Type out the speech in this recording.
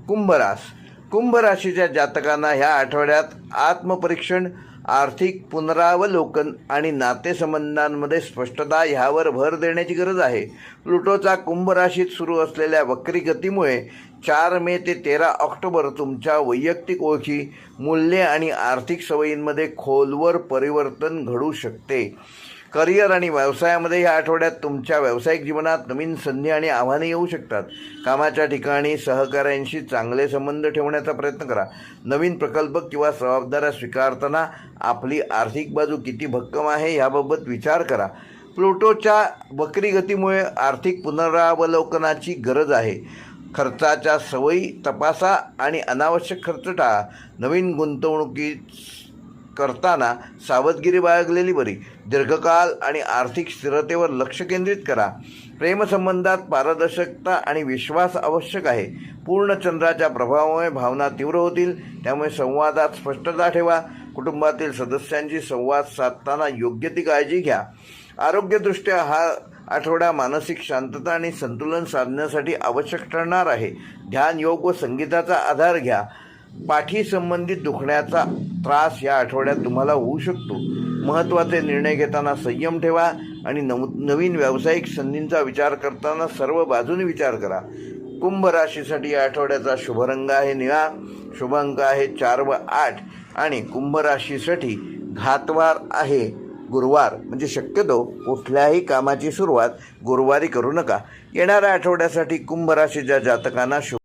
कुंभ राशीच्या जातकांना ह्या आठवड्यात आत्मपरीक्षण, आर्थिक पुनरावलोकन आणि नातेसंबंधांमध्ये स्पष्टता ह्यावर भर देण्याची गरज आहे. प्लुटोचा कुंभ राशीत सुरू असलेल्या वक्री गतीमुळे 4 मे ते 13 ऑक्टोबर तुमच्या वैयक्तिक ओळखी, मूल्ये आणि आर्थिक सवयींमध्ये खोलवर परिवर्तन घडू शकते. करिअर आणि व्यवसायामध्ये या आठवड्यात तुमच्या व्यावसायिक जीवनात नवीन संधी आणि आव्हाने येऊ शकतात. कामाच्या ठिकाणी सहकाऱ्यांशी चांगले संबंध ठेवण्याचा प्रयत्न करा. नवीन प्रकल्प किंवा जबाबदाऱ्या स्वीकारताना आपली आर्थिक बाजू किती भक्कम आहे याबाबत विचार करा. प्लुटोच्या वक्री गतीमुळे आर्थिक पुनरावलोकनाची गरज आहे. खर्चाच्या सवयी तपासा आणि अनावश्यक खर्च टाळा. नवीन गुंतवणुकी करताना सावधगिरी बाळगलेली बरी. दीर्घकाल आणि आर्थिक स्थिरतेवर लक्ष केंद्रित करा. प्रेमसंबंधात पारदर्शकता आणि विश्वास आवश्यक आहे. पूर्ण चंद्राच्या प्रभावामुळे भावना तीव्र होतील, त्यामुळे संवादात स्पष्टता ठेवा. कुटुंबातील सदस्यांशी संवाद साधताना योग्य ती काळजी घ्या. आरोग्यदृष्ट्या हा आठवडा मानसिक शांतता आणि संतुलन साधण्यासाठी आवश्यक ठरणार आहे. ध्यान, योग व संगीताचा आधार घ्या. पाठी संबंधित दुखण्याचा त्रास या आठवड्यात तुम्हाला होऊ शकतो. महत्त्वाचे निर्णय घेताना संयम ठेवा आणि नवीन व्यावसायिक संधींचा विचार करताना सर्व बाजूने विचार करा. कुंभ राशीसाठी या आठवड्याचा शुभ रंग आहे निळा, शुभ अंक आहे 4 व 8 आणि कुंभ राशीसाठी घातवार आहे गुरुवार. म्हणजे शक्यतो कुठल्याही कामाची सुरुवात गुरुवारी करू नका. येणाऱ्या आठवड्यासाठी कुंभ राशीच्या जातकांना